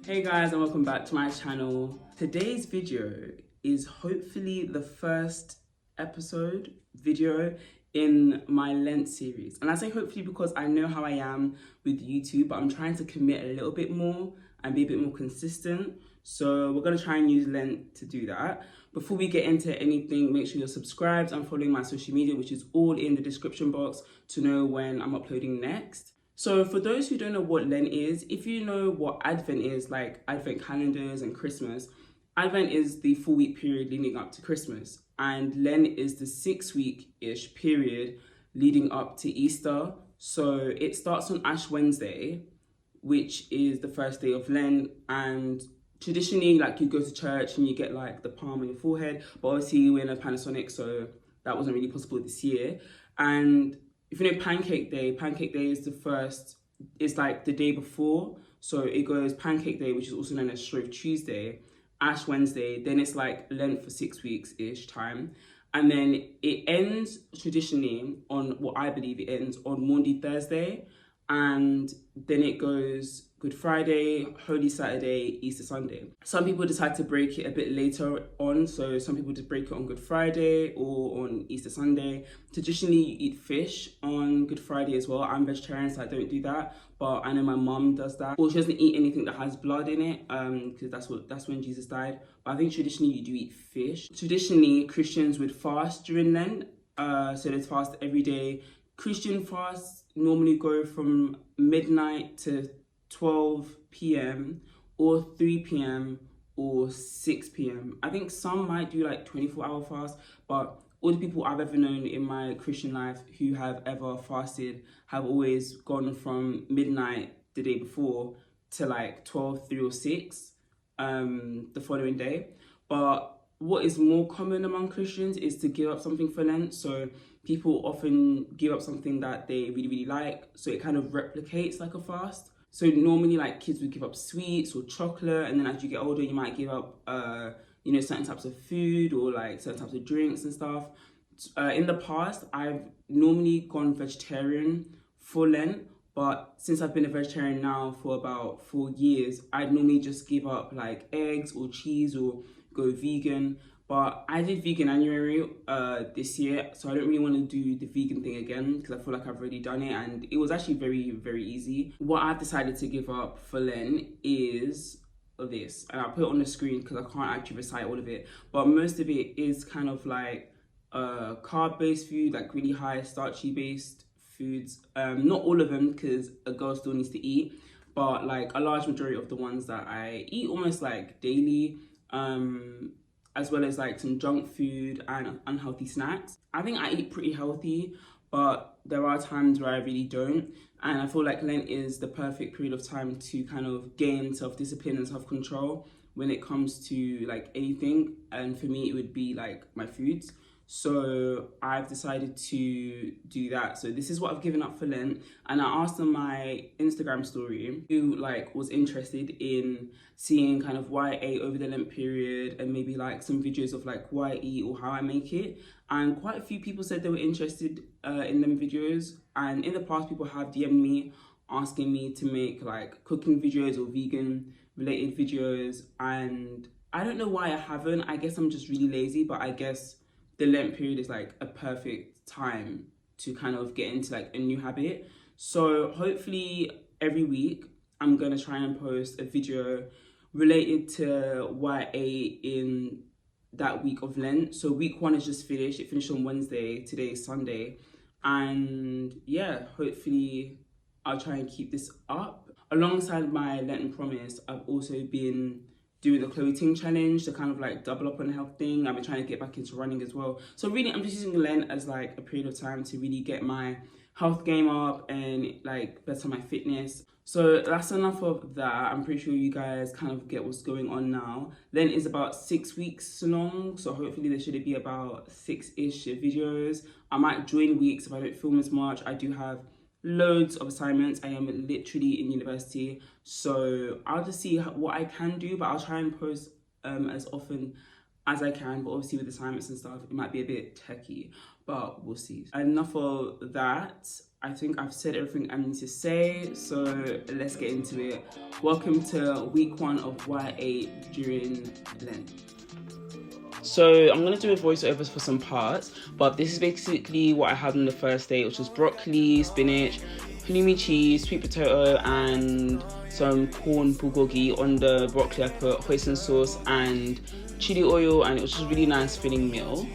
Hey guys, and welcome back to my channel. Today's video is hopefully the first video in my Lent series. And I say hopefully because I know how I am with YouTube, but I'm trying to commit a little bit more and be a bit more consistent. So we're gonna try and use Lent to do that. Before we get into anything, make sure you're subscribed and following my social media, which is all in the description box to know when I'm uploading next. So for those who don't know what Lent is, if you know what Advent is, like Advent calendars and Christmas, Advent is the 4-week period leading up to Christmas. And Lent is the 6-week-ish period leading up to Easter. So it starts on Ash Wednesday, which is the first day of Lent. And traditionally, like, you go to church and you get like the palm on your forehead. But obviously we're in a Panasonic, so that wasn't really possible this year. And if you know Pancake Day is is like the day before. So it goes Pancake Day, which is also known as Shrove Tuesday, Ash Wednesday, then it's like Lent for 6 weeks-ish time. And then it ends traditionally on what I believe it ends on Maundy Thursday. And then it goes Good Friday, Holy Saturday, Easter Sunday. Some people decide to break it a bit later on. So some people just break it on Good Friday or on Easter Sunday. Traditionally, you eat fish on Good Friday as well. I'm vegetarian, so I don't do that. But I know my mum does that. Or she doesn't eat anything that has blood in it, because that's when Jesus died. But I think traditionally you do eat fish. Traditionally, Christians would fast during Lent. So they fast every day. Christian fasts normally go from midnight to 12 p.m. or 3 p.m. or 6 p.m. I think some might do like 24-hour fast, but all the people I've ever known in my Christian life who have ever fasted have always gone from midnight the day before to like 12, 3 or 6 the following day. But what is more common among Christians is to give up something for Lent. So people often give up something that they really, really like. So it kind of replicates like a fast. So normally, like, kids would give up sweets or chocolate, and then as you get older, you might give up, certain types of food or like certain types of drinks and stuff. In the past, I've normally gone vegetarian for Lent, but since I've been a vegetarian now for about 4 years, I'd normally just give up like eggs or cheese or go vegan. But I did vegan January this year, so I don't really want to do the vegan thing again because I feel like I've already done it, and it was actually very, very easy. What I've decided to give up for Lent is this, and I'll put it on the screen because I can't actually recite all of it, but most of it is kind of like carb-based food, like really high starchy-based foods. Not all of them, because a girl still needs to eat, but like a large majority of the ones that I eat almost like daily, as well as like some junk food and unhealthy snacks. I think I eat pretty healthy, but there are times where I really don't. And I feel like Lent is the perfect period of time to kind of gain self-discipline and self-control when it comes to like anything. And for me, it would be like my foods. So I've decided to do that. So this is what I've given up for Lent. And I asked on my Instagram story who like was interested in seeing kind of what I ate over the Lent period and maybe like some videos of like what I eat or how I make it. And quite a few people said they were interested in them videos. And in the past, people have DM'd me asking me to make like cooking videos or vegan related videos. And I don't know why I haven't. I guess I'm just really lazy, but I guess the Lent period is like a perfect time to kind of get into like a new habit. So hopefully every week I'm gonna try and post a video related to what I ate in that week of Lent. So week 1 is just finished. It finished on Wednesday. Today is Sunday. And yeah, hopefully I'll try and keep this up. Alongside my Lenten promise, I've also been doing the clothing challenge to kind of like double up on the health thing. I've been trying to get back into running as well. So really, I'm just using Lent as like a period of time to really get my health game up and like better my fitness. So that's enough of that. I'm pretty sure you guys kind of get what's going on now. Lent is about 6 weeks long, so hopefully there should be about 6-ish videos. I might join weeks if I don't film as much. I do have loads of assignments. I am literally in university, so I'll just see what I can do, but I'll try and post as often as I can. But obviously with assignments and stuff, it might be a bit techie, but we'll see. Enough of that. I think I've said everything I need to say, so let's get into it. Welcome to week 1 of what I ate during Lent. So I'm gonna do a voiceover for some parts, but this is basically what I had on the first day, which was broccoli, spinach, halloumi cheese, sweet potato, and some corn bulgogi. On the broccoli I put hoisin sauce and chili oil, and it was just a really nice filling meal.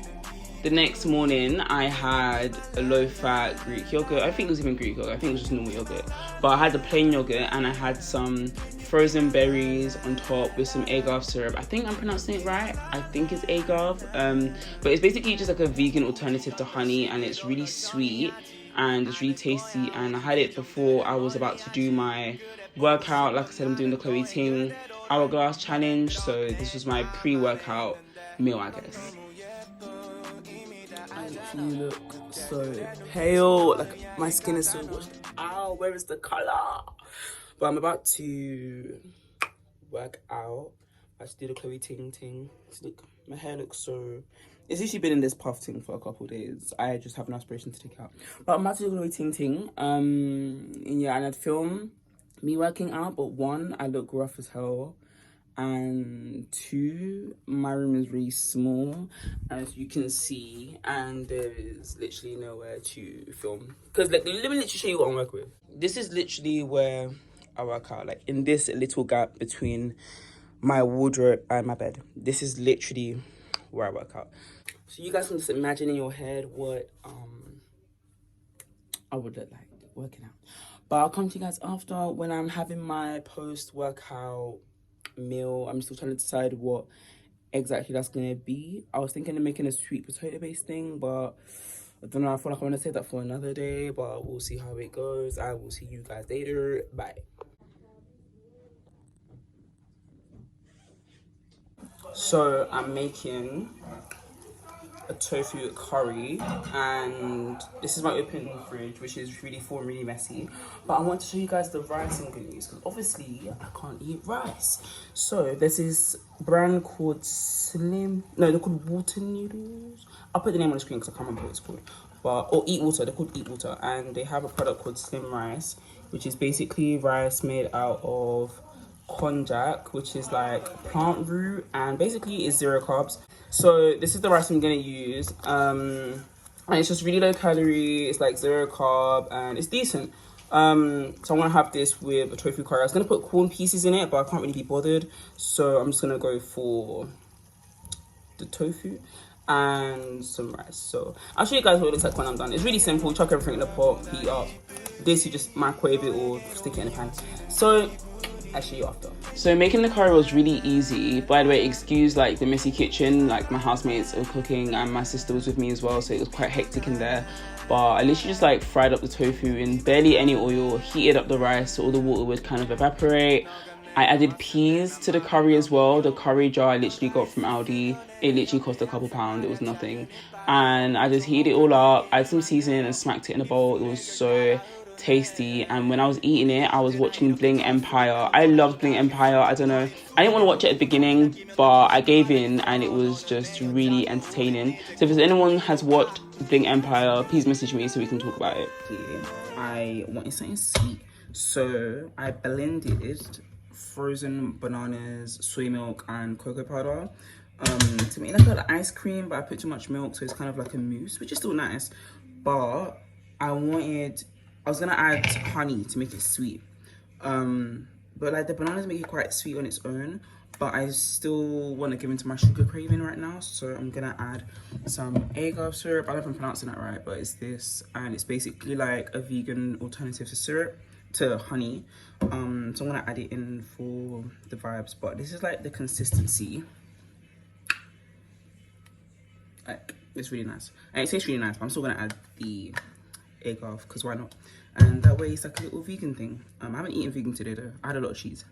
The next morning, I had a low-fat Greek yogurt. I think it was even Greek yogurt. I think it was just normal yogurt. But I had the plain yogurt, and I had some frozen berries on top with some agave syrup. I think I'm pronouncing it right. I think it's agave. But it's basically just like a vegan alternative to honey, and it's really sweet and it's really tasty. And I had it before I was about to do my workout. Like I said, I'm doing the Chloe Ting Hourglass Challenge. So this was my pre-workout meal, I guess. You look so pale, like my skin is so washed out. Where is the color? But I'm about to work out. I just did a Chloe Ting. Look, my hair looks so, it's actually been in this puff thing for a couple of days. I just have an aspiration to take out, but I'm about to do Chloe Ting. And yeah, and I'd film me working out, but 1, I look rough as hell, and 2, my room is really small, as you can see, and there is literally nowhere to film, because like, let me literally show you what I'm working with. This is literally where I work out, like in this little gap between my wardrobe and my bed. This is literally where I work out. So you guys can just imagine in your head what I would look like working out. But I'll come to you guys after, when I'm having my post-workout meal. I'm still trying to decide what exactly that's gonna be. I was thinking of making a sweet potato based thing, but I don't know, I feel like I want to save that for another day, but we'll see how it goes. I will see you guys later. Bye. So I'm making a tofu curry, and this is my open fridge, which is really full and really messy, but I want to show you guys the rice ingredients, because obviously I can't eat rice. So there's this brand called they're called Water Noodles. I'll put the name on the screen because I can't remember what it's called, or Eat Water. They're called Eat Water, and they have a product called Slim Rice, which is basically rice made out of konjac, which is like plant root, and basically it's 0 carbs. So this is the rice I'm gonna use, and it's just really low calorie. It's like 0 carb, and it's decent. So I'm gonna have this with a tofu curry. I was gonna put corn pieces in it, but I can't really be bothered, so I'm just gonna go for the tofu and some rice. So I'll show you guys what it looks like when I'm done. It's really simple. Chuck everything in the pot, heat up. This, you just microwave it or stick it in a pan. So I'll show you after. So making the curry was really easy. By the way, excuse like the messy kitchen, like my housemates are cooking and my sister was with me as well, so it was quite hectic in there. But I literally just like fried up the tofu in barely any oil, heated up the rice so all the water would kind of evaporate. I added peas to the curry as well. The curry jar I literally got from Aldi. It literally cost a couple pounds. It was nothing. And I just heated it all up, added some seasoning and smacked it in a bowl. It was so tasty. And when I was eating it, I was watching Bling Empire. I loved Bling Empire. I don't know, I didn't want to watch it at the beginning, but I gave in and it was just really entertaining. So if anyone has watched Bling Empire, please message me so we can talk about it. I wanted something sweet, so I blended frozen bananas, soy milk and cocoa powder to make like an ice cream, but I put too much milk, so it's kind of like a mousse, which is still nice. But I was gonna add honey to make it sweet, but like the bananas make it quite sweet on its own, but I still want to give into my sugar craving right now, so I'm gonna add some agave syrup. I don't know if I'm pronouncing that right, but it's this, and it's basically like a vegan alternative to syrup, to honey. So I'm gonna add it in for the vibes, but this is like the consistency. Like, it's really nice, and it tastes really nice, but I'm still gonna add the agave because why not? And that way it's like a little vegan thing. I haven't eaten vegan today though. I had a lot of cheese,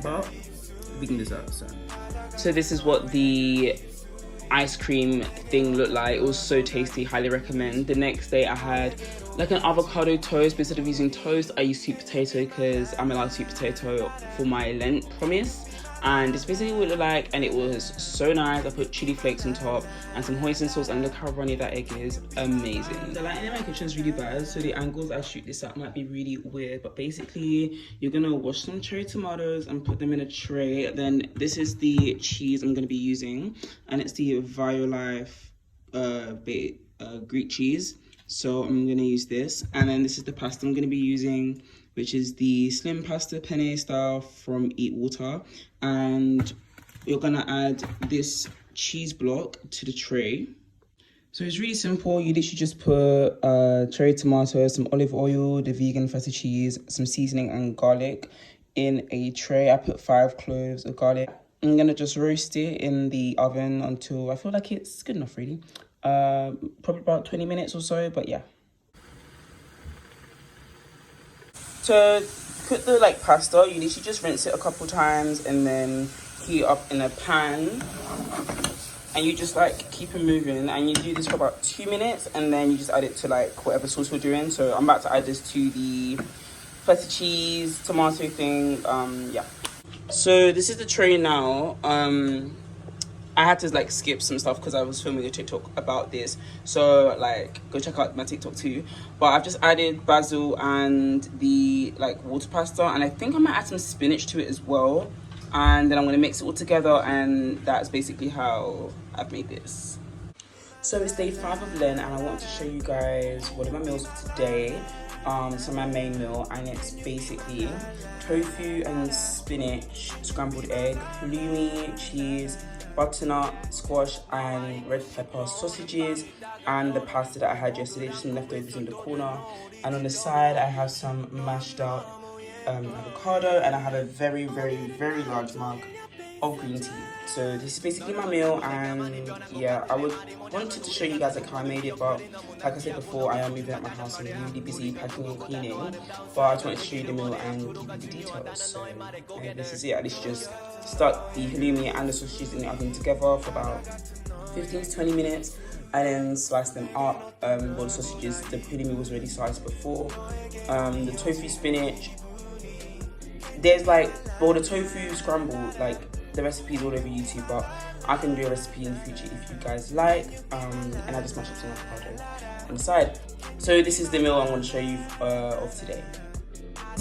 but vegan dessert. So this is what the ice cream thing looked like. It was so tasty, highly recommend. The next day I had like an avocado toast, but instead of using toast I used sweet potato because I'm allowed sweet potato for my Lent promise. and this basically what it looked like, and it was so nice. I put chili flakes on top and some hoisin sauce, and look how runny that egg is. Amazing. The lighting in my kitchen is really bad, so the angles I shoot this at might be really weird, but basically you're gonna wash some cherry tomatoes and put them in a tray. Then this is the cheese I'm gonna be using, and it's the Violife Greek cheese. So I'm gonna use this, and then this is the pasta I'm gonna be using, which is the slim pasta penne style from Eat Water. And you're gonna add this cheese block to the tray. So it's really simple. You literally just put cherry tomatoes, some olive oil, the vegan feta cheese, some seasoning and garlic in a tray. I put 5 cloves of garlic. I'm gonna just roast it in the oven until I feel like it's good enough, really. Probably about 20 minutes or so, but yeah. To cook the pasta, you literally just rinse it a couple times and then heat it up in a pan, and you just keep it moving, and you do this for about 2 minutes, and then you just add it to whatever sauce you're doing. So I'm about to add this to the feta cheese tomato thing. Yeah, so this is the tray now. I had to skip some stuff because I was filming a TikTok about this, so go check out my TikTok too. But I've just added basil and the water pasta, and I think I might add some spinach to it as well, and then I'm going to mix it all together, and that's basically how I've made this. So it's day 5 of Lent, and I want to show you guys one of my meals for today. So my main meal, and it's basically tofu and spinach, scrambled egg, halloumi, cheese, butternut, squash and red pepper sausages, and the pasta that I had yesterday, just some leftovers in the corner. And on the side I have some mashed up avocado, and I have a very large mug of green tea. So this is basically my meal, and yeah, I wanted to show you guys how I made it, but like I said before, I am moving out my house. I'm really busy packing and cleaning, but I just wanted to show you the meal and give you the details. So yeah, this is it. I literally just stuck the halloumi and the sausages in the oven together for about 15 to 20 minutes, and then slice them up. Well, the sausages, the halloumi was already sliced before. The tofu, spinach, there's the tofu scrambled, the recipe's all over YouTube, but I can do a recipe in the future if you guys like. And I just mashed up some avocado on the side. So this is the meal I'm going to show you of today.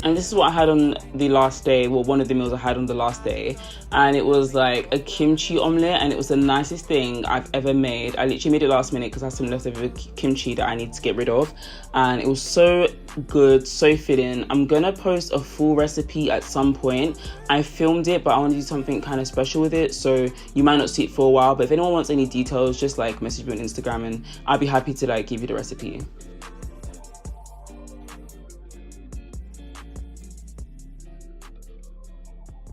And this is what I had on the last day, well, one of the meals I had on the last day, and it was a kimchi omelette, and it was the nicest thing I've ever made. I literally made it last minute because I had some leftover kimchi that I need to get rid of, and it was so good, so filling. I'm gonna post a full recipe at some point. I filmed it, but I want to do something kind of special with it, so you might not see it for a while, but if anyone wants any details, just message me on Instagram and I'll be happy to give you the recipe.